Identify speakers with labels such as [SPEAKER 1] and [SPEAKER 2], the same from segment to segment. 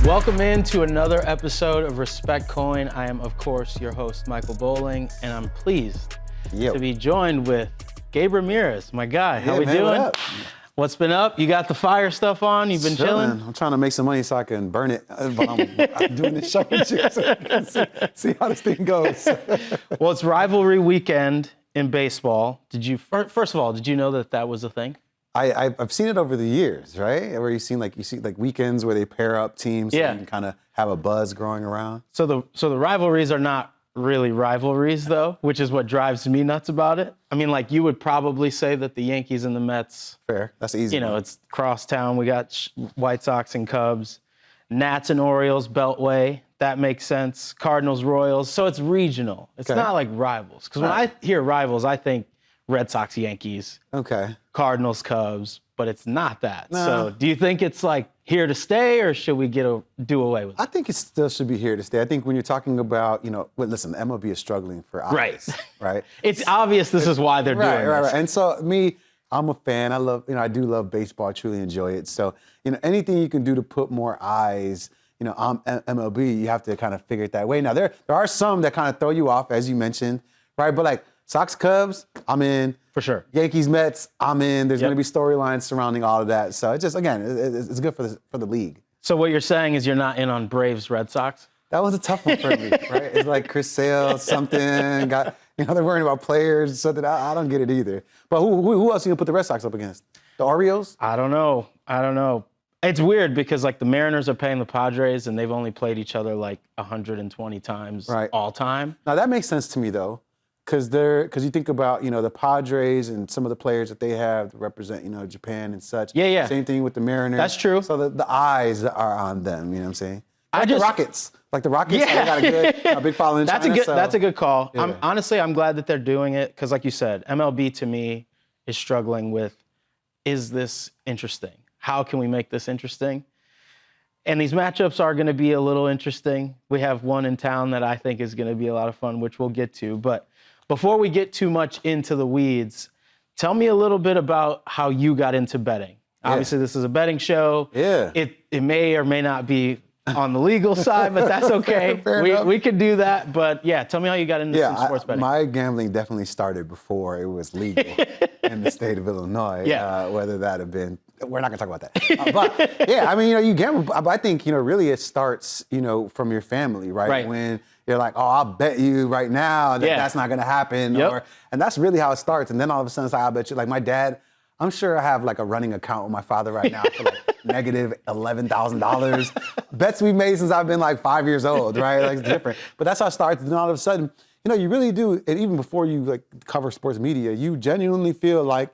[SPEAKER 1] Welcome into another episode of Respect Coin. I am, of course, your host, Michael Bolling, and I'm pleased to be joined with Gabe Ramirez, my guy. How we doing?
[SPEAKER 2] What up?
[SPEAKER 1] What's been up? You got the fire stuff on? You've been chilling?
[SPEAKER 2] I'm trying to make some money so I can burn it, but I'm doing this show with you so we can see how this thing goes.
[SPEAKER 1] Well, it's rivalry weekend in baseball. First of all, did you know that was a thing?
[SPEAKER 2] I've seen it over the years, right? Where you see weekends where they pair up teams so you can kind of have a buzz growing around.
[SPEAKER 1] So the rivalries are not really rivalries though, which is what drives me nuts about it. I mean, like you would probably say that the Yankees and the Mets.
[SPEAKER 2] Fair, that's easy.
[SPEAKER 1] You know, it's Crosstown. We got White Sox and Cubs, Nats and Orioles, Beltway. That makes sense. Cardinals, Royals. So it's regional. It's not like rivals. Because when I hear rivals, I think Red Sox, Yankees.
[SPEAKER 2] Okay.
[SPEAKER 1] Cardinals, Cubs. But it's not that.
[SPEAKER 2] No.
[SPEAKER 1] So do you think it's like here to stay, or should we do away with it?
[SPEAKER 2] I think it still should be here to stay. I think when you're talking about, listen, the MLB is struggling for obvious, right?
[SPEAKER 1] It's obvious this is why they're doing this.
[SPEAKER 2] Right. And so I'm a fan. I do love baseball. I truly enjoy it. So, anything you can do to put more eyes, on MLB, you have to kind of figure it that way. Now, there are some that kind of throw you off, as you mentioned, right? But like Sox, Cubs, I'm in.
[SPEAKER 1] For sure.
[SPEAKER 2] Yankees, Mets, I'm in. There's going to be storylines surrounding all of that. So it's just, again, it's good for the league.
[SPEAKER 1] So what you're saying is you're not in on Braves, Red Sox?
[SPEAKER 2] That was a tough one for me, right? It's like Chris Sale, something. They're worrying about players, something. I don't get it either. But who else are you going to put the Red Sox up against? The Orioles?
[SPEAKER 1] I don't know. It's weird because like the Mariners are paying the Padres and they've only played each other like 120 times all time.
[SPEAKER 2] Now that makes sense to me though. Because you think about, the Padres and some of the players that they have to represent, Japan and such.
[SPEAKER 1] Yeah.
[SPEAKER 2] Same thing with the Mariners.
[SPEAKER 1] That's true.
[SPEAKER 2] So the eyes are on them, you know what I'm saying? The Rockets. They got a big following in China.
[SPEAKER 1] That's a good call.
[SPEAKER 2] Yeah.
[SPEAKER 1] I'm glad that they're doing it because like you said, MLB to me is struggling with, is this interesting? How can we make this interesting? And these matchups are going to be a little interesting. We have one in town that I think is going to be a lot of fun, which we'll get to. But before we get too much into the weeds, tell me a little bit about how you got into betting. Obviously, this is a betting show.
[SPEAKER 2] Yeah.
[SPEAKER 1] It may or may not be on the legal side, but that's okay. We could do that. But yeah, tell me how you got into some sports betting.
[SPEAKER 2] My gambling definitely started before it was legal in the state of Illinois.
[SPEAKER 1] Yeah.
[SPEAKER 2] Whether that have been, we're not gonna talk about that. But yeah, I mean, you gamble. I think really it starts from your family, right? When you're like, oh, I'll bet you right now that that's not gonna happen, and that's really how it starts. And then all of a sudden, it's like, I'll bet you. Like my dad, I'm sure I have like a running account with my father right now for like negative $11,000. Bets we've made since I've been like 5 years old, right? Like it's different. But that's how it starts. And then all of a sudden, you really do, and even before you like cover sports media, you genuinely feel like,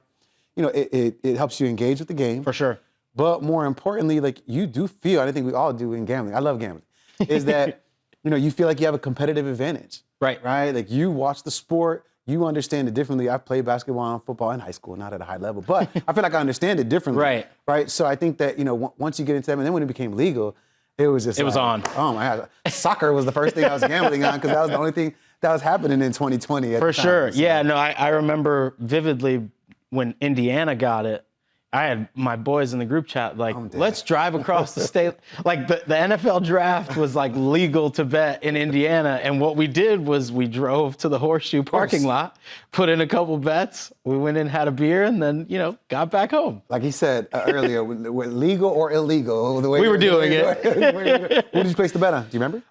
[SPEAKER 2] it helps you engage with the game.
[SPEAKER 1] For sure.
[SPEAKER 2] But more importantly, like you do feel, and I think we all do in gambling, I love gambling, is that, you feel like you have a competitive advantage.
[SPEAKER 1] Right.
[SPEAKER 2] Like you watch the sport, you understand it differently. I've played basketball and football in high school, not at a high level, but I feel like I understand it differently. Right. So I think that, once you get into that, and then when it became legal, it was just
[SPEAKER 1] was on.
[SPEAKER 2] Oh my God. Soccer was the first thing I was gambling on because that was the only thing that was happening in 2020
[SPEAKER 1] For sure. So. Yeah, no, I remember vividly when Indiana got it, I had my boys in the group chat like, let's drive across the state. Like the NFL draft was like legal to bet in Indiana. And what we did was we drove to the Horseshoe parking lot, put in a couple bets. We went in, had a beer, and then, got back home.
[SPEAKER 2] Like he said earlier, legal or illegal, the way
[SPEAKER 1] we were doing it.
[SPEAKER 2] Who did you place the bet on? Do you remember?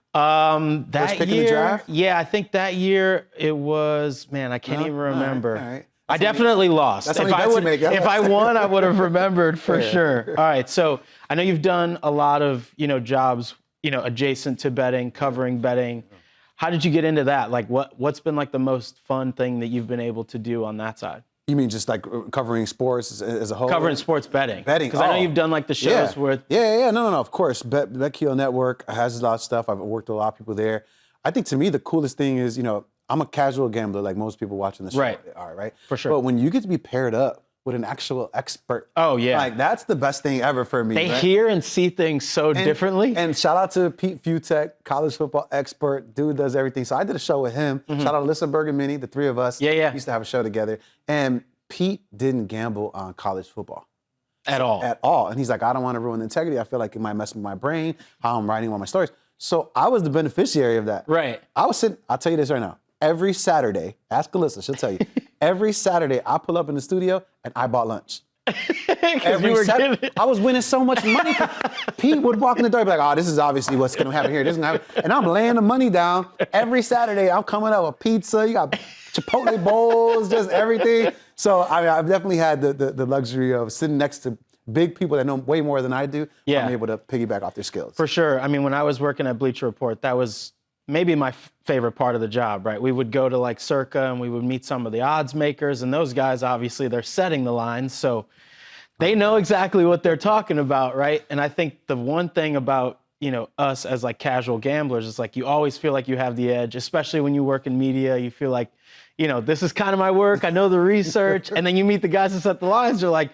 [SPEAKER 1] That
[SPEAKER 2] pick
[SPEAKER 1] year,
[SPEAKER 2] in the draft?
[SPEAKER 1] Yeah, I think that year it was, I can't even remember.
[SPEAKER 2] All right.
[SPEAKER 1] I definitely lost.
[SPEAKER 2] That's if I
[SPEAKER 1] won, I would have remembered for sure. All right, so I know you've done a lot of, jobs, adjacent to betting, covering betting. How did you get into that? Like, what's been like the most fun thing that you've been able to do on that side?
[SPEAKER 2] You mean just like covering sports as a whole?
[SPEAKER 1] Covering sports betting.
[SPEAKER 2] Betting.
[SPEAKER 1] Because I know you've done like the shows where.
[SPEAKER 2] Yeah. No. Of course, 𝗏𝗀 Network has a lot of stuff. I've worked with a lot of people there. I think to me the coolest thing is, I'm a casual gambler, like most people watching the show are, right?
[SPEAKER 1] For sure.
[SPEAKER 2] But when you get to be paired up with an actual expert, like that's the best thing ever for me.
[SPEAKER 1] They hear and see things so differently.
[SPEAKER 2] And shout out to 𝗏𝗀, college football expert, dude does everything. So I did a show with him. Shout out to 𝗏𝗀 and 𝗏𝗀, the three of us.
[SPEAKER 1] Yeah.
[SPEAKER 2] We used to have a show together. And Pete didn't gamble on college football.
[SPEAKER 1] At all.
[SPEAKER 2] At all. And he's like, I don't want to ruin the integrity. I feel like it might mess with my brain, how I'm writing all my stories. So I was the beneficiary of that.
[SPEAKER 1] Right.
[SPEAKER 2] I was sitting, I'll tell you this right now. Every Saturday, ask Alyssa, she'll tell you. Every Saturday, I pull up in the studio and I bought lunch. Every Saturday, I was winning so much money. Pete would walk in the door and be like, oh, this is obviously what's going to happen here. This is gonna happen. And I'm laying the money down. Every Saturday, I'm coming up with pizza. You got Chipotle bowls, just everything. So I mean, I've definitely had the luxury of sitting next to big people that know way more than I do.
[SPEAKER 1] Yeah.
[SPEAKER 2] I'm able to piggyback off their skills.
[SPEAKER 1] For sure. I mean, when I was working at Bleacher Report, that was maybe my favorite part of the job, right? We would go to like 𝗪𝗏 and we would meet some of the odds makers, and those guys, obviously, they're setting the lines, so they know exactly what they're talking about, right? And I think the one thing about, you know, us as like casual gamblers is like you always feel like you have the edge, especially when you work in media. You feel like, you know, this is kind of my work. I know the research. And then you meet the guys that set the lines. You're like,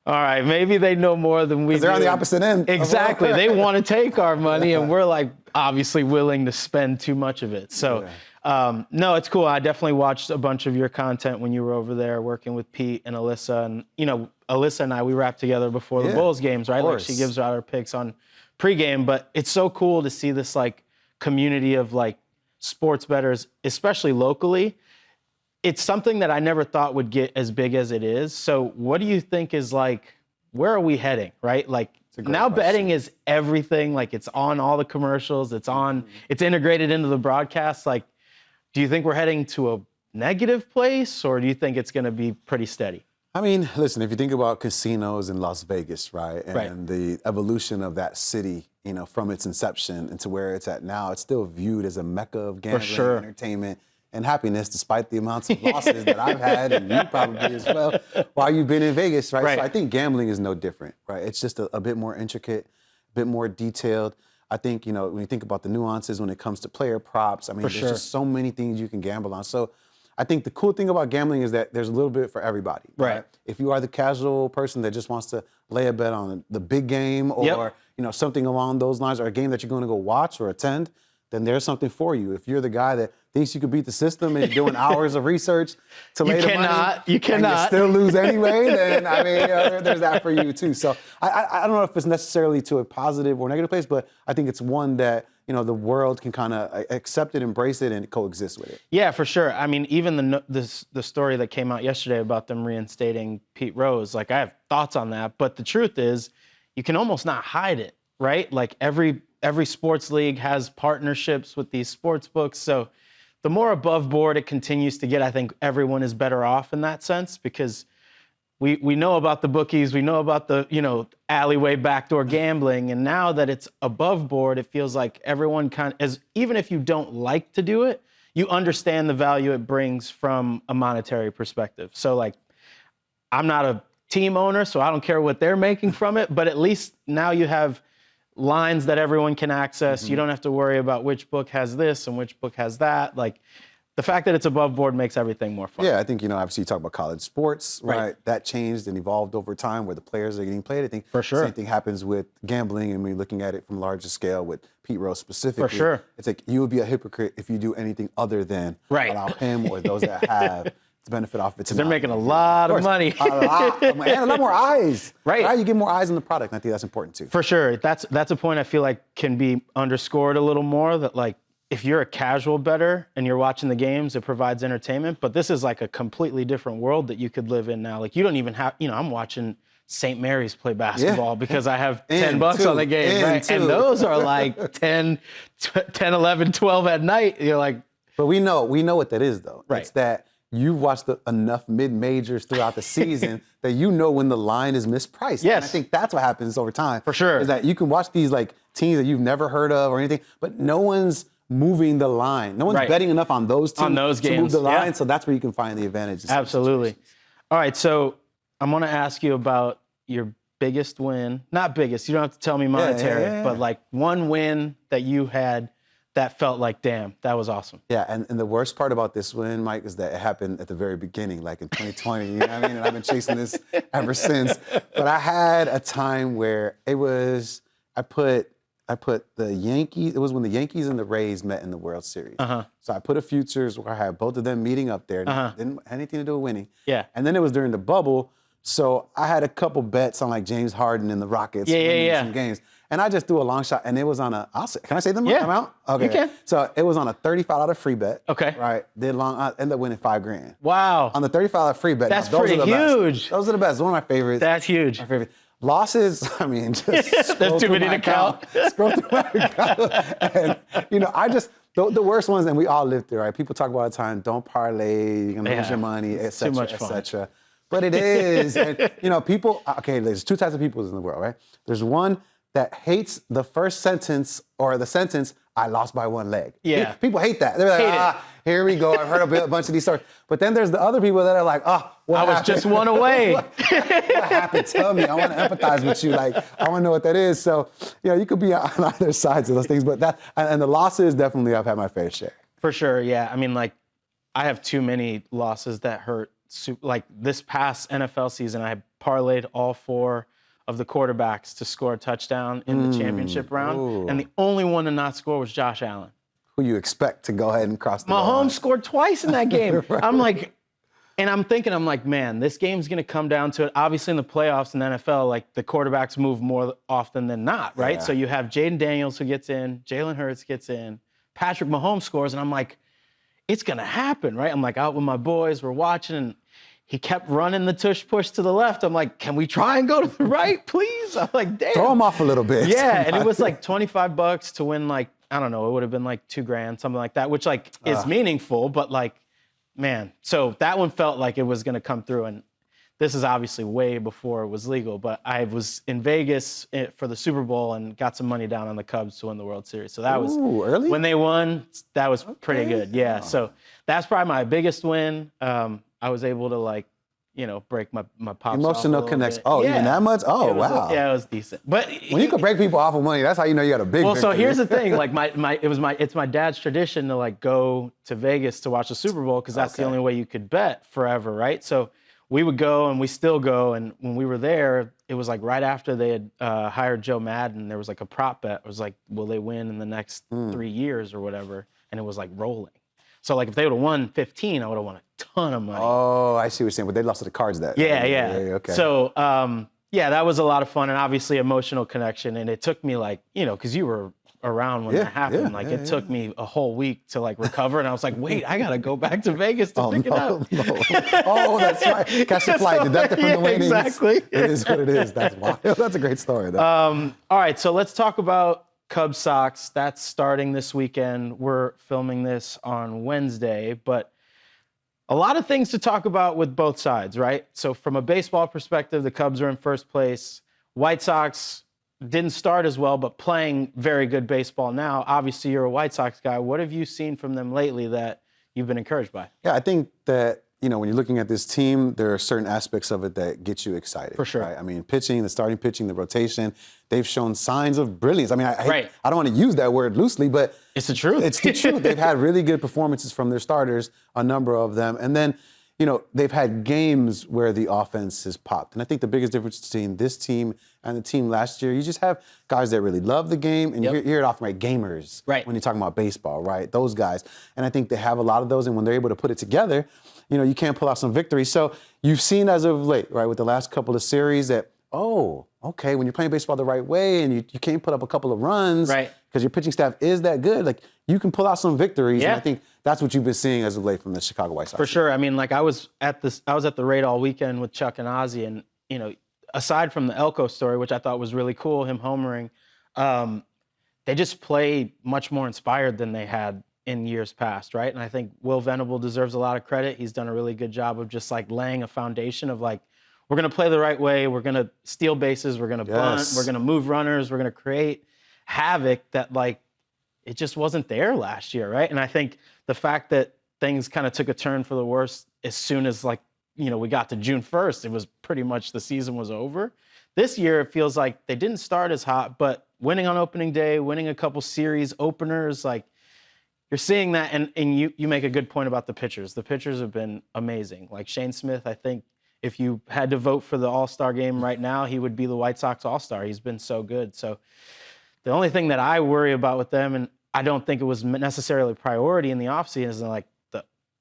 [SPEAKER 1] all right, maybe they know more than we do.
[SPEAKER 2] They're on the opposite end.
[SPEAKER 1] Exactly. They want to take our money, and we're like obviously willing to spend too much of it. So, no, it's cool. I definitely watched a bunch of your content when you were over there working with Pete and Alyssa. And, you know, Alyssa and I, we rapped together before the Bulls games, right? Like she gives out her picks on pregame. But it's so cool to see this like community of like sports bettors, especially locally. It's something that I never thought would get as big as it is. So what do you think is like, where are we heading, right? Like now betting is everything. Like it's on all the commercials. It's on, it's integrated into the broadcast. Like, do you think we're heading to a negative place, or do you think it's going to be pretty steady?
[SPEAKER 2] I mean, listen, if you think about casinos in Las Vegas, right? And the evolution of that city, you know, from its inception into where it's at now, it's still viewed as a mecca of gambling, entertainment, and happiness, despite the amounts of losses that I've had, and you probably as well, while you've been in Vegas, right? So I think gambling is no different, right? It's just a bit more intricate, a bit more detailed. I think, you know, when you think about the nuances when it comes to player props, I mean, there's just so many things you can gamble on. So I think the cool thing about gambling is that there's a little bit for everybody. Right. If you are the casual person that just wants to lay a bet on the big game or, you know, something along those lines, or a game that you're going to go watch or attend, then there's something for you. If you're the guy that thinks you could beat the system and you're doing hours of research to lay the money,
[SPEAKER 1] you cannot,
[SPEAKER 2] and you still lose anyway, then I mean, there's that for you too. So I don't know if it's necessarily to a positive or negative place, but I think it's one that, you know, the world can kind of accept it, embrace it, and coexist with it.
[SPEAKER 1] Yeah, for sure. I mean, even the story that came out yesterday about them reinstating Pete Rose, like I have thoughts on that, but the truth is, you can almost not hide it, right? Like every sports league has partnerships with these sports books. So the more above board it continues to get, I think everyone is better off in that sense, because we know about the bookies, we know about the, you know, alleyway backdoor gambling, and now that it's above board, it feels like everyone even if you don't like to do it, you understand the value it brings from a monetary perspective. So like, I'm not a team owner, so I don't care what they're making from it, but at least now you have lines that everyone can access. You don't have to worry about which book has this and which book has that. Like, the fact that it's above board makes everything more fun.
[SPEAKER 2] Yeah, I think, you know, obviously you talk about college sports, right? That changed and evolved over time where the players are getting played. I think the same thing happens with gambling, and we're looking at it from a larger scale with Pete Rose specifically.
[SPEAKER 1] For sure.
[SPEAKER 2] It's like you would be a hypocrite if you do anything other than allow him or those that have to benefit off it.
[SPEAKER 1] They're making a lot of money.
[SPEAKER 2] a lot more eyes. Right. You get more eyes on the product, and I think that's important too.
[SPEAKER 1] For sure. That's a point I feel like can be underscored a little more, that like, if you're a casual bettor and you're watching the games, it provides entertainment, but this is like a completely different world that you could live in now. Like, you don't even have, you know, I'm watching St. Mary's play basketball because I have $10 on the game, right? And those are like 10, 11, 12 at night. You're like,
[SPEAKER 2] but we know what that is though. It's that you've watched enough mid-majors throughout the season that you know when the line is mispriced.
[SPEAKER 1] Yes.
[SPEAKER 2] And I think that's what happens over time.
[SPEAKER 1] For sure.
[SPEAKER 2] Is that you can watch these like teams that you've never heard of or anything, but no one's moving the line. No one's betting enough on those teams to move the line, so that's where you can find the advantages.
[SPEAKER 1] Absolutely. All right, so I'm going to ask you about your biggest win. Not biggest, you don't have to tell me monetary, but like one win that you had that felt like, damn, that was awesome.
[SPEAKER 2] Yeah, and the worst part about this win, Mike, is that it happened at the very beginning, like in 2020, you know what I mean? And I've been chasing this ever since. But I had a time where it was, I put the Yankees, it was when the Yankees and the Rays met in the World Series. So I put a futures where I had both of them meeting up there. Didn't have anything to do with winning.
[SPEAKER 1] Yeah.
[SPEAKER 2] And then it was during the bubble, So I had a couple bets on like James Harden and the Rockets winning some games. And I just threw a long shot, and it was on a, can I say the amount? Okay.
[SPEAKER 1] You can.
[SPEAKER 2] So it was on a $35 free bet.
[SPEAKER 1] Okay.
[SPEAKER 2] Right. I ended up winning $5,000.
[SPEAKER 1] Wow.
[SPEAKER 2] On the $35 free bet.
[SPEAKER 1] That's
[SPEAKER 2] those
[SPEAKER 1] pretty
[SPEAKER 2] are the
[SPEAKER 1] huge.
[SPEAKER 2] Best. Those are the best. One of my favorites.
[SPEAKER 1] That's huge.
[SPEAKER 2] My favorite. Losses, I mean, just
[SPEAKER 1] there's too many to count.
[SPEAKER 2] Scroll through my account. And, you know, I just, the worst ones, and we all lived through, right? People talk about all the time, don't parlay, you're going to lose your money, et cetera, et cetera. But it is. And, you know, people, okay, there's two types of people in the world, right? There's one that hates the first sentence or the sentence, I lost by one leg.
[SPEAKER 1] Yeah.
[SPEAKER 2] People hate that. They're like, here we go. I've heard a bunch of these stories. But then there's the other people that are like, what
[SPEAKER 1] I was just one away.
[SPEAKER 2] what happened? Tell me. I want to empathize with you. Like, I want to know what that is. So, you know, you could be on either sides of those things. But that, and the losses, definitely I've had my fair share.
[SPEAKER 1] For sure, yeah. I mean, like, I have too many losses that hurt. Like, this past NFL season, I parlayed all 4 of the quarterbacks to score a touchdown in the championship round. Ooh. And the only one to not score was Josh Allen.
[SPEAKER 2] Who you expect to go ahead and cross the
[SPEAKER 1] line. Mahomes scored twice in that game. Right. I'm like, man, this game's going to come down to it. Obviously, in the playoffs in the NFL, like, the quarterbacks move more often than not, right? Yeah. So you have Jaden Daniels who gets in, Jalen Hurts gets in, Patrick Mahomes scores, and I'm like, it's going to happen, right? I'm like out with my boys, we're watching, and he kept running the tush push to the left. I'm like, can we try and go to the right, please? I'm like, damn.
[SPEAKER 2] Throw him off a little bit.
[SPEAKER 1] Yeah, and it was like $25 to win, like, I don't know, it would have been like $2,000, something like that, which like is meaningful, but like, man. So that one felt like it was going to come through, and this is obviously way before it was legal, but I was in Vegas for the Super Bowl and got some money down on the Cubs to win the World Series. So that was
[SPEAKER 2] early?
[SPEAKER 1] When they won. That was pretty good. Yeah. So that's probably my biggest win. I was able to, like, you know, break my pops
[SPEAKER 2] emotional
[SPEAKER 1] off
[SPEAKER 2] connection. Oh, even that much? Oh, wow.
[SPEAKER 1] Yeah, it was decent. But
[SPEAKER 2] when you can break people off of money, that's how you know you got a big.
[SPEAKER 1] Well,
[SPEAKER 2] victory.
[SPEAKER 1] So here's the thing. Like, it's my dad's tradition to, like, go to Vegas to watch the Super Bowl because that's the only way you could bet forever, right? So we would go, and we still go. And when we were there, it was like right after they had hired Joe Madden. There was like a prop bet. It was like, will they win in the next 3 years or whatever? And it was like rolling. So, like, if they would have won 15, I would have won a ton of money.
[SPEAKER 2] Oh, I see what you're saying. But they lost to the Cards that.
[SPEAKER 1] Yeah.
[SPEAKER 2] Okay.
[SPEAKER 1] So, that was a lot of fun, and obviously emotional connection. And it took me, like, you know, because you were around when that happened. It took me a whole week to, like, recover. And I was like, wait, I got to go back to Vegas to pick it up.
[SPEAKER 2] No. Oh, that's right. Catch the flight, deduct it from the winnings.
[SPEAKER 1] Exactly.
[SPEAKER 2] It is what it is. That's wild. That's a great story, though.
[SPEAKER 1] All right, so let's talk about Cubs Sox. That's starting this weekend. We're filming this on Wednesday, but a lot of things to talk about with both sides, right? So from a baseball perspective, the Cubs are in first place. White Sox didn't start as well, but playing very good baseball now. Obviously, you're a White Sox guy. What have you seen from them lately that you've been encouraged by?
[SPEAKER 2] Yeah, I think that, you know, when you're looking at this team, there are certain aspects of it that get you excited.
[SPEAKER 1] For sure.
[SPEAKER 2] Right? I mean, pitching, the starting pitching, the rotation, they've shown signs of brilliance. I mean, I don't want to use that word loosely, but
[SPEAKER 1] it's the truth.
[SPEAKER 2] It's the truth. They've had really good performances from their starters, a number of them. And then, you know, they've had games where the offense has popped. And I think the biggest difference between this team and the team last year, you just have guys that really love the game, and you hear it often, right? Gamers,
[SPEAKER 1] right?
[SPEAKER 2] When you're talking about baseball, right? Those guys. And I think they have a lot of those, and when they're able to put it together, you know, you can pull out some victories. So you've seen as of late, right, with the last couple of series that, oh, okay, when you're playing baseball the right way and you can put up a couple of runs,
[SPEAKER 1] right?
[SPEAKER 2] Because your pitching staff is that good, like, you can pull out some victories. And I think that's what you've been seeing as of late from the Chicago White Sox.
[SPEAKER 1] For sure. I mean, like, I was at the raid all weekend with Chuck and Ozzy, and, you know, aside from the Elko story, which I thought was really cool, him homering, they just play much more inspired than they had in years past, right? And I think 𝗰𝗶𝗹 deserves a lot of credit. He's done a really good job of just, like, laying a foundation of, like, we're going to play the right way, we're going to steal bases, we're going to bunt, we're going to move runners, we're going to create havoc that, like, it just wasn't there last year, right? And I think the fact that things kind of took a turn for the worse as soon as, like, you know, we got to June 1st, it was pretty much the season was over. This year, it feels like they didn't start as hot, but winning on opening day, winning a couple series openers, like, you're seeing that, and you make a good point about the pitchers. The pitchers have been amazing. Like Shane Smith, I think if you had to vote for the All-Star game right now, he would be the White Sox All-Star. He's been so good. So the only thing that I worry about with them, and I don't think it was necessarily a priority in the offseason, is like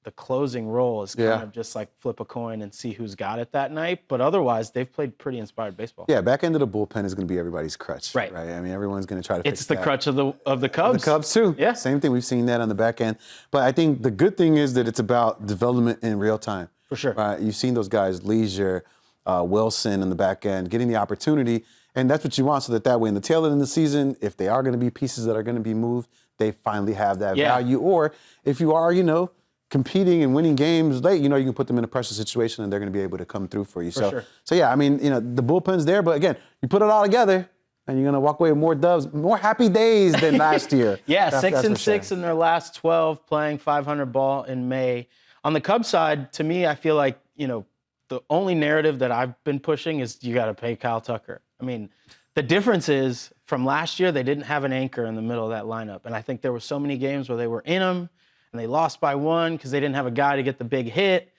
[SPEAKER 1] the closing role is kind of just like flip a coin and see who's got it that night. But otherwise, they've played pretty inspired baseball.
[SPEAKER 2] Yeah, back end of the bullpen is going to be everybody's crutch.
[SPEAKER 1] Right.
[SPEAKER 2] I mean, everyone's going to try to fix
[SPEAKER 1] It's the crutch of the Cubs.
[SPEAKER 2] The Cubs, too.
[SPEAKER 1] Yeah.
[SPEAKER 2] Same thing. We've seen that on the back end. But I think the good thing is that it's about development in real time.
[SPEAKER 1] For sure.
[SPEAKER 2] You've seen those guys, 𝗭𝗍, Wilson on the back end, getting the opportunity. And that's what you want, so that way in the tail end of the season, if they are going to be pieces that are going to be moved, they finally have that value. Or if you are, competing and winning games late, you can put them in a pressure situation and they're going to be able to come through for you. So yeah, I mean, the bullpen's there, but again, you put it all together and you're going to walk away with more dubs, more happy days than last year.
[SPEAKER 1] Yeah, 6-6 in their last 12, playing 500 ball in May. On the Cubs side, to me, I feel like, the only narrative that I've been pushing is you got to pay Kyle Tucker. I mean, the difference is from last year, they didn't have an anchor in the middle of that lineup. And I think there were so many games where they were in them and they lost by 1 because they didn't have a guy to get the big hit.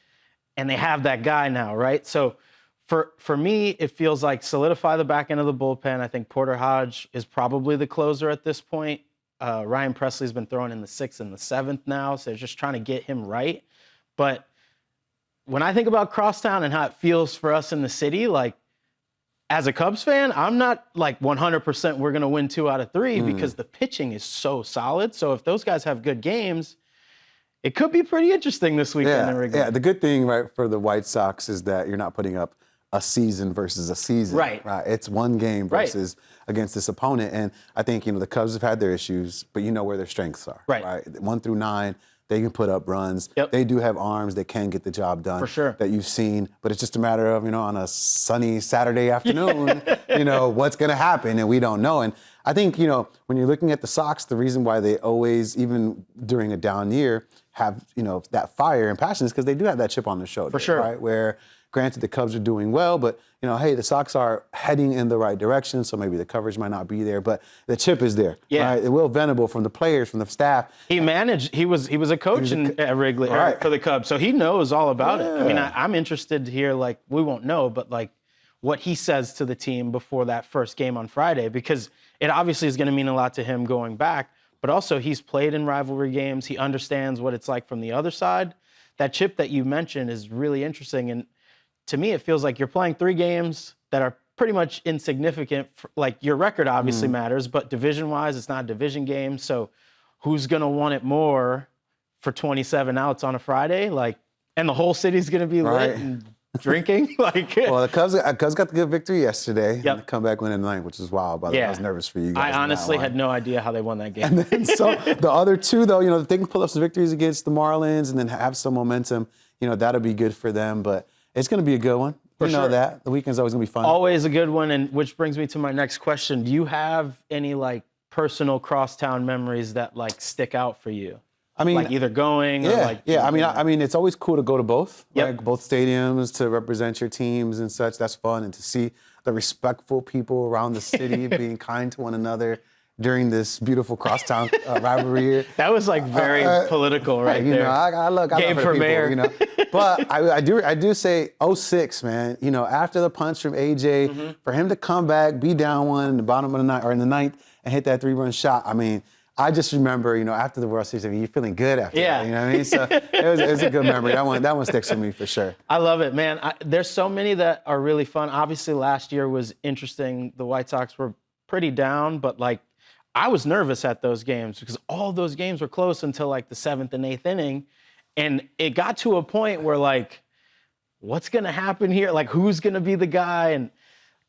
[SPEAKER 1] And they have that guy now, right? So for me, it feels like solidify the back end of the bullpen. I think Porter Hodge is probably the closer at this point. Ryan Presley's been throwing in the 6th and the 7th now, so they're just trying to get him right. But when I think about Crosstown and how it feels for us in the city, like, as a Cubs fan, I'm not like 100% we're going to win 2 out of 3 because the pitching is so solid. So if those guys have good games, it could be pretty interesting this weekend in Wrigley.
[SPEAKER 2] Yeah, the good thing, right, for the White Sox is that you're not putting up a season versus a season.
[SPEAKER 1] Right.
[SPEAKER 2] It's one game versus against this opponent. And I think, the Cubs have had their issues, but you know where their strengths are. Right. 1 through 9. They can put up runs.
[SPEAKER 1] Yep.
[SPEAKER 2] They do have arms that can get the job done.
[SPEAKER 1] For sure.
[SPEAKER 2] That you've seen. But it's just a matter of, on a sunny Saturday afternoon, what's going to happen, and we don't know. And I think, when you're looking at the Sox, the reason why they always, even during a down year, have, that fire and passion is because they do have that chip on their shoulder.
[SPEAKER 1] For sure.
[SPEAKER 2] Right? Where, granted, the Cubs are doing well, but, hey, the Sox are heading in the right direction, so maybe the coverage might not be there, but the chip is there.
[SPEAKER 1] Yeah.
[SPEAKER 2] Right? Will Venable from the players, from the staff.
[SPEAKER 1] He was a coach at Wrigley for the Cubs, so he knows all about it. I mean, I'm interested to hear, we won't know, but, what he says to the team before that first game on Friday, because it obviously is going to mean a lot to him going back, but also he's played in rivalry games. He understands what it's like from the other side. That chip that you mentioned is really interesting, and to me, it feels like you're playing 3 games that are pretty much insignificant. Your record obviously matters, but division-wise, it's not a division game. So who's going to want it more for 27 outs on a Friday? And the whole city's going to be lit and drinking?
[SPEAKER 2] Well, the Cubs got the good victory yesterday.
[SPEAKER 1] Yep.
[SPEAKER 2] And the comeback win in the ninth, which is wild. By the way, I was nervous for you guys.
[SPEAKER 1] I honestly had no idea how they won that game.
[SPEAKER 2] And then, so the other 2, though, if they can pull up some victories against the Marlins and then have some momentum, that'll be good for them. But it's going to be a good one. You know that. The weekend's always going to be fun.
[SPEAKER 1] Always a good one, and which brings me to my next question. Do you have any, personal Crosstown memories that, stick out for you?
[SPEAKER 2] I mean,
[SPEAKER 1] either going or
[SPEAKER 2] I mean, it's always cool to go to both. Both stadiums to represent your teams and such. That's fun, and to see the respectful people around the city being kind to one another during this beautiful Crosstown rivalry year.
[SPEAKER 1] That was very political right there.
[SPEAKER 2] I
[SPEAKER 1] Gabe
[SPEAKER 2] love for
[SPEAKER 1] mayor.
[SPEAKER 2] But I do say '06, man. After the punch from AJ, for him to come back, be down 1 in the bottom of the ninth or in the ninth, and hit that 3-run shot. I mean, I just remember, after the World Series, you're feeling good after that. You know what I mean? So it was a good memory. That one sticks with me for sure.
[SPEAKER 1] I love it, man. There's so many that are really fun. Obviously, last year was interesting. The White Sox were pretty down, but I was nervous at those games because all of those games were close until the 7th and 8th inning. And it got to a point where what's going to happen here? Who's going to be the guy? And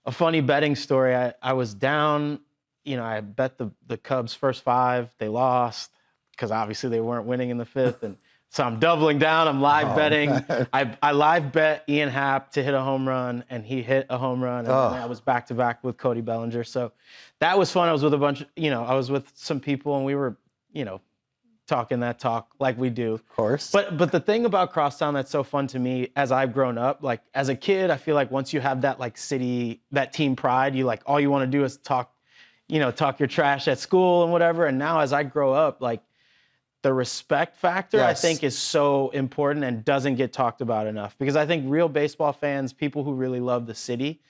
[SPEAKER 1] a funny betting story, I was down, I bet the Cubs first 5, they lost because obviously they weren't winning in the 5th. And so I'm doubling down, I'm live betting. I live bet Ian Happ to hit a home run, and he hit a home run, and I was back-to-back with Cody Bellinger. So that was fun. I was with I was with some people, and we were, talking that talk like we do.
[SPEAKER 2] Of course.
[SPEAKER 1] But the thing about Crosstown that's so fun to me as I've grown up, as a kid, I feel like once you have that city, that team pride, you all you want to do is talk your trash at school and whatever. And now as I grow up, the respect factor, I think, is so important and doesn't get talked about enough. Because I think real baseball fans, people who really love the city,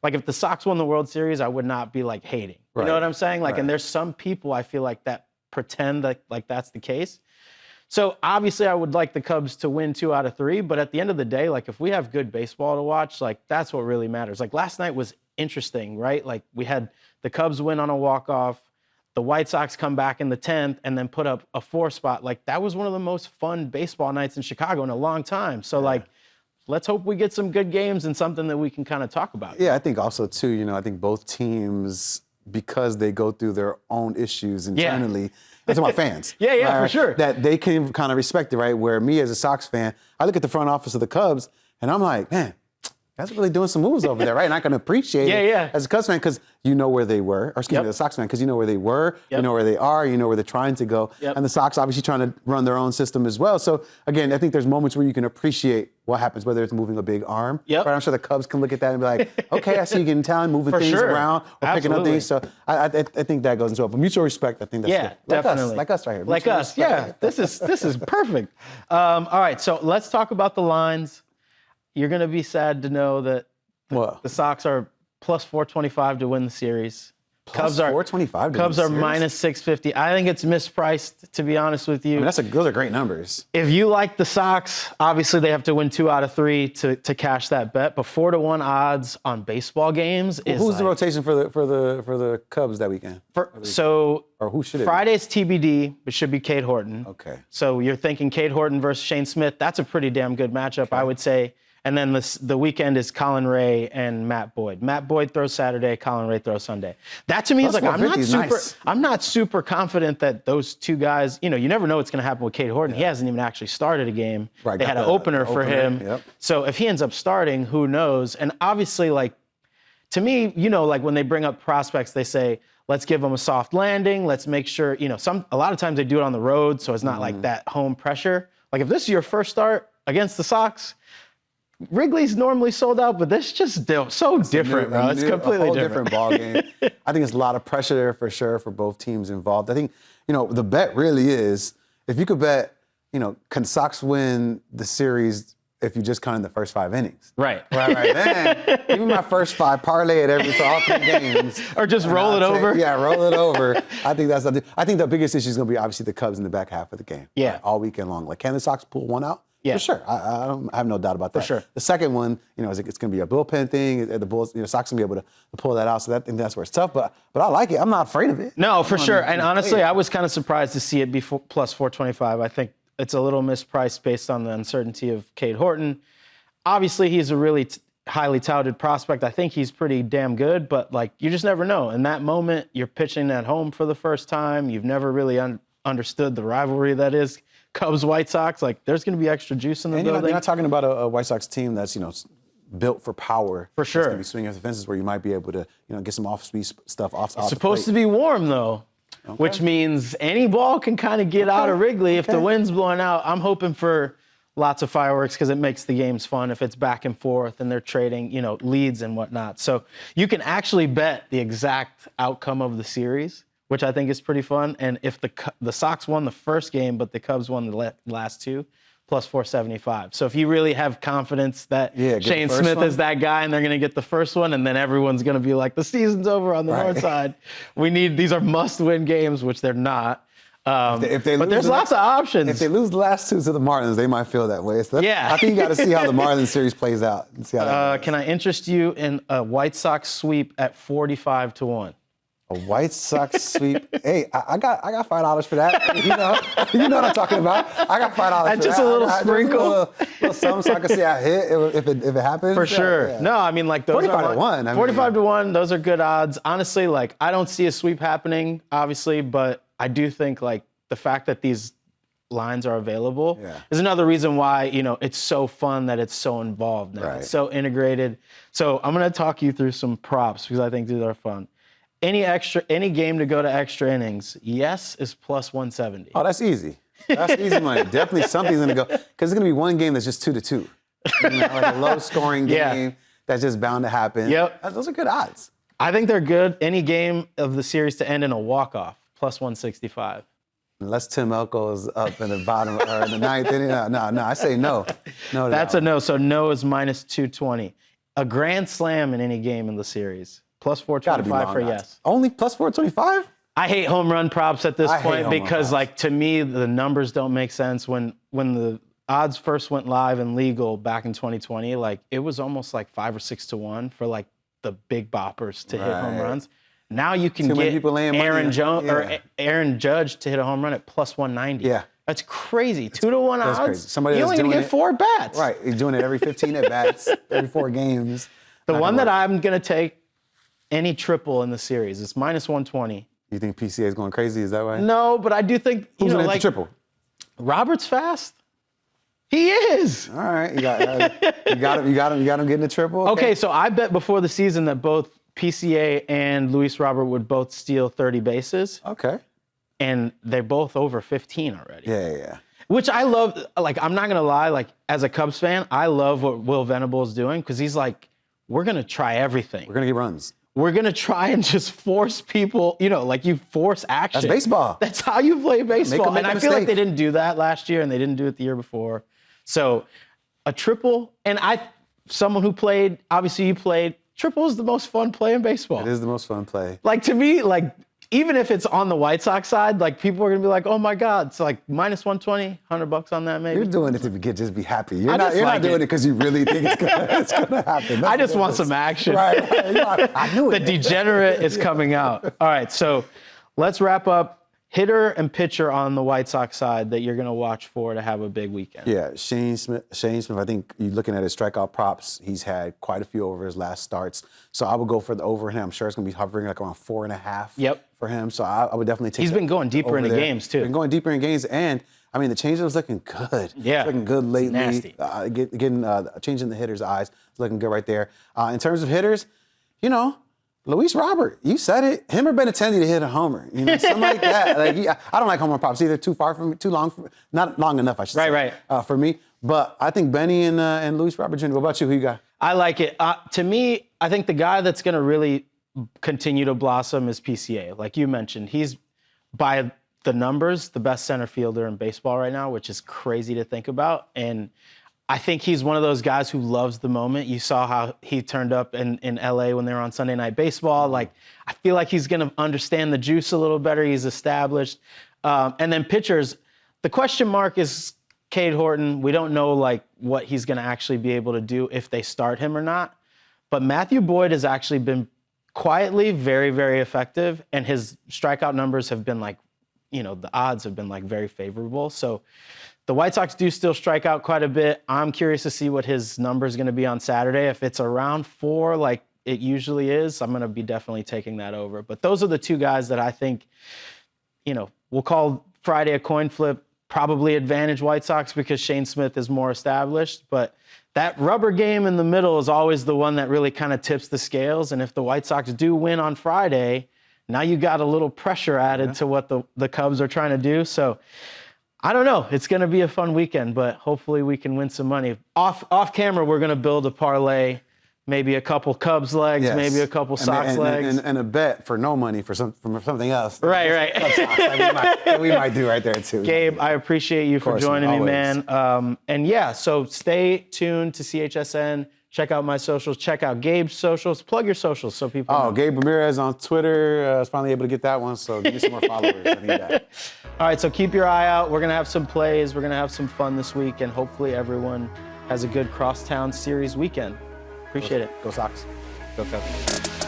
[SPEAKER 1] if the Sox won the World Series, I would not be hating. You know what I'm saying? And there's some people I feel that pretend that that's the case. So obviously I would like the Cubs to win 2 out of 3, but at the end of the day, like if we have good baseball to watch, like that's what really matters. Like last night was interesting, right? Like we had the Cubs win on a walk-off, the White Sox come back in the 10th and then put up a 4 spot. Like that was one of the most fun baseball nights in Chicago in a long time. So like, let's hope we get some good games and something that we can kind of talk about.
[SPEAKER 2] Yeah, I think also too, you know, I think both teams, because they go through their own issues internally, that's about fans.
[SPEAKER 1] Yeah, for sure.
[SPEAKER 2] That they can kind of respect it, right? Where me as a Sox fan, I look at the front office of the Cubs and I'm like, man, that's really doing some moves over there, right? And I can appreciate it as a Cubs fan because you know where they were, or excuse me, the Sox fan, because you know where they were, you know where they are, you know where they're trying to go. And the Sox obviously trying to run their own system as well. So again, I think there's moments where you can appreciate what happens, whether it's moving a big arm. But I'm sure the Cubs can look at that and be like, okay, I see you getting talent, moving things around, or picking up things. So I think that goes into it. But mutual respect, I think that's good.
[SPEAKER 1] Definitely.
[SPEAKER 2] Like us right here.
[SPEAKER 1] Like us, This is perfect. All right, so let's talk about the lines. You're going to be sad to know that the Sox are plus 425 to win the series.
[SPEAKER 2] Cubs are 425.
[SPEAKER 1] Cubs are minus 650. I think it's mispriced, to be honest with you.
[SPEAKER 2] I mean, those are great numbers.
[SPEAKER 1] If you like the Sox, obviously they have to win 2 out of 3 to cash that bet. But 4-1 odds on baseball games is
[SPEAKER 2] who's the rotation for the Cubs that weekend? Or who should it
[SPEAKER 1] Friday's TBD, it should be Cade Horton.
[SPEAKER 2] Okay.
[SPEAKER 1] So you're thinking Cade Horton versus Shane Smith. That's a pretty damn good matchup, I would say. And then the weekend is Colin Ray and Matt Boyd. Matt Boyd throws Saturday, Colin Ray throws Sunday. That to me is like, I'm not super confident that those two guys, you know, you never know what's going to happen with Cade Horton. He hasn't even actually started a game. They had an opener for him. So if he ends up starting, who knows? And obviously, like, to me, you know, like when they bring up prospects, they say, let's give them a soft landing. Let's make sure, you know, a lot of times they do it on the road, so it's not like that home pressure. Like if this is your first start against the Sox, Wrigley's normally sold out, but this just so different, bro. It's completely
[SPEAKER 2] different ball game. I think it's a lot of pressure there for sure for both teams involved. I think, you know, the bet really is, if you could bet, you know, can Sox win the series if you just count in the first 5 innings?
[SPEAKER 1] Right.
[SPEAKER 2] Then give me my first 5, parlay it for all 3 games.
[SPEAKER 1] Or just roll it over.
[SPEAKER 2] Roll it over. I think the biggest issue is going to be obviously the Cubs in the back half of the game. All weekend long. Like, can the Sox pull one out? For sure. I have no doubt about that.
[SPEAKER 1] For sure.
[SPEAKER 2] The second one, you know, it's going to be a bullpen thing. The Bulls, you know, Sox going to be able to pull that out. So that's where it's tough. But I like it. I'm not afraid of it.
[SPEAKER 1] No, for sure. And honestly, I was kind of surprised to see it be plus 425. I think it's a little mispriced based on the uncertainty of Cade Horton. Obviously, he's a really highly touted prospect. I think he's pretty damn good, but like you just never know. In that moment, you're pitching at home for the first time. You've never really understood the rivalry that is Cubs White Sox. Like there's going to be extra juice in the building.
[SPEAKER 2] You're not talking about a White Sox team that's, you know, built for power.
[SPEAKER 1] For sure.
[SPEAKER 2] It's going to be swinging for the fences where you might be able to, you know, get some off-speed stuff off.
[SPEAKER 1] It's supposed to be warm though. Which means any ball can kind of get out of Wrigley if the wind's blowing out. I'm hoping for lots of fireworks because it makes the games fun if it's back and forth and they're trading, you know, leads and whatnot. So you can actually bet the exact outcome of the series, which I think is pretty fun. And if the Sox won the first game, but the Cubs won the last 2, plus 475. So if you really have confidence that Shane Smith is that guy and they're going to get the first one, and then everyone's going to be like, the season's over on the north side. These are must-win games, which they're not. But there's lots of options.
[SPEAKER 2] If they lose the last 2 to the Marlins, they might feel that way. So I think you got to see how the Marlins series plays out. And see how
[SPEAKER 1] can I interest you in a White Sox sweep at 45-1?
[SPEAKER 2] A White Sox sweep. Hey, I got $5 for that. You know what I'm talking about. I got $5 for that.
[SPEAKER 1] And just a little sprinkle.
[SPEAKER 2] A little something so I can see I hit if it happens.
[SPEAKER 1] For sure. Yeah. No, I mean, like those
[SPEAKER 2] 45-1.
[SPEAKER 1] 45-1, those are good odds. Honestly, like I don't see a sweep happening, obviously, but I do think like the fact that these lines are available is another reason why, you know, it's so fun that it's so involved now. It's so integrated. So I'm going to talk you through some props because I think these are fun. Any game to go to extra innings, yes is plus 170.
[SPEAKER 2] Oh, that's easy. That's easy money. Definitely something's going to go. Because there's going to be one game that's just 2-2. You know, like a low-scoring game that's just bound to happen. Those are good odds.
[SPEAKER 1] I think they're good. Any game of the series to end in a walk-off, plus 165.
[SPEAKER 2] Unless Tim Elko is up in the bottom or in the 9th inning. No, I say no. No.
[SPEAKER 1] That's a no. So no is minus 220. A grand slam in any game in the series. Plus 425 for yes.
[SPEAKER 2] Only plus 425?
[SPEAKER 1] I hate home run props at this point because, like, to me, the numbers don't make sense. When the odds first went live and legal back in 2020, like, it was almost like 5 or 6 to 1 for like the big boppers to hit home runs. Now you can get Aaron Judge to hit a home run at plus 190.
[SPEAKER 2] Yeah.
[SPEAKER 1] That's crazy. 2 to 1 odds.
[SPEAKER 2] Crazy. Somebody
[SPEAKER 1] you only gonna get 4 bats.
[SPEAKER 2] Right. He's doing it every 15 at bats, every 4 games.
[SPEAKER 1] The one that I'm gonna take any triple in the series is minus 120.
[SPEAKER 2] You think PCA is going crazy? Is that right?
[SPEAKER 1] No, but I do think
[SPEAKER 2] Who's
[SPEAKER 1] know,
[SPEAKER 2] gonna
[SPEAKER 1] like
[SPEAKER 2] hit the triple?
[SPEAKER 1] Robert's fast. He is.
[SPEAKER 2] All right. You got him getting the triple.
[SPEAKER 1] Okay, so I bet before the season that both PCA and Luis Robert would both steal 30 bases.
[SPEAKER 2] Okay.
[SPEAKER 1] And they're both over 15 already.
[SPEAKER 2] Yeah.
[SPEAKER 1] Which I love. Like, I'm not gonna lie. Like, as a Cubs fan, I love what 𝗏 is doing because he's like, we're gonna try everything.
[SPEAKER 2] We're gonna get runs.
[SPEAKER 1] We're gonna try and just force people. You know, like, you force action.
[SPEAKER 2] That's baseball.
[SPEAKER 1] That's how you play baseball.
[SPEAKER 2] Make
[SPEAKER 1] and I feel like they didn't do that last year, and they didn't do it the year before. So, a triple, and someone who played. Obviously, you played. Triple is the most fun play in baseball.
[SPEAKER 2] It is the most fun play.
[SPEAKER 1] Like, to me, like, even if it's on the White Sox side, like, people are gonna be like, "Oh my God!" It's like minus 120, $100 on that, maybe.
[SPEAKER 2] You're doing it to just be happy. You're not doing it because you really think it's gonna happen.
[SPEAKER 1] I just want some action.
[SPEAKER 2] Right. I knew it.
[SPEAKER 1] The degenerate is coming out. All right, so let's wrap up. Hitter and pitcher on the White Sox side that you're gonna watch for to have a big weekend.
[SPEAKER 2] Yeah, 𝗪𝗪. I think you're looking at his strikeout props. He's had quite a few over his last starts. So I would go for the over him. I'm sure it's gonna be hovering like around 4.5.
[SPEAKER 1] Yep.
[SPEAKER 2] For him. So I would definitely take.
[SPEAKER 1] He's been going deeper into games too.
[SPEAKER 2] Been going deeper in games, and I mean the changeup's looking good.
[SPEAKER 1] Yeah.
[SPEAKER 2] It's looking good lately.
[SPEAKER 1] Nasty.
[SPEAKER 2] Changing the hitter's eyes. It's looking good right there. In terms of hitters, you know, Luis Robert, you said it. Him or Benintendi to hit a homer. You know, something like that. Like, I don't like home run props either. Too far from me, too long for me. Not long enough, I should say.
[SPEAKER 1] Right.
[SPEAKER 2] For me. But I think Benny and Luis Robert Jr. What about you? Who you got?
[SPEAKER 1] I like it. To me, I think the guy that's going to really continue to blossom is PCA. Like you mentioned, he's by the numbers the best center fielder in baseball right now, which is crazy to think about. And I think he's one of those guys who loves the moment. You saw how he turned up in LA when they were on Sunday Night Baseball. Like, I feel like he's going to understand the juice a little better. He's established. And then pitchers, the question mark is Cade Horton. We don't know, like, what he's going to actually be able to do if they start him or not. But Matthew Boyd has actually been quietly very, very effective. And his strikeout numbers have been, like, you know, the odds have been, like, very favorable. So the White Sox do still strike out quite a bit. I'm curious to see what his number is going to be on Saturday. If it's around 4, like it usually is, I'm going to be definitely taking that over. But those are the two guys that I think, you know, we'll call Friday a coin flip, probably advantage White Sox because Shane Smith is more established. But that rubber game in the middle is always the one that really kind of tips the scales. And if the White Sox do win on Friday, now you got a little pressure added to what the Cubs are trying to do. So I don't know. It's going to be a fun weekend, but hopefully we can win some money. Off camera, we're going to build a parlay, maybe a couple Cubs legs, maybe a couple Sox legs.
[SPEAKER 2] And a bet for no money for something else.
[SPEAKER 1] Right.
[SPEAKER 2] we might do right there too.
[SPEAKER 1] Gabe, I appreciate you for joining me, man. And yeah, so stay tuned to CHSN. Check out my socials. Check out Gabe's socials. Plug your socials so people know.
[SPEAKER 2] Gabe Ramirez on Twitter. I was finally able to get that one, so give me some more followers. I need that.
[SPEAKER 1] All right, so keep your eye out. We're going to have some plays. We're going to have some fun this week, and hopefully everyone has a good Crosstown Series weekend. Appreciate it.
[SPEAKER 2] Go Sox.
[SPEAKER 1] Go Cubs.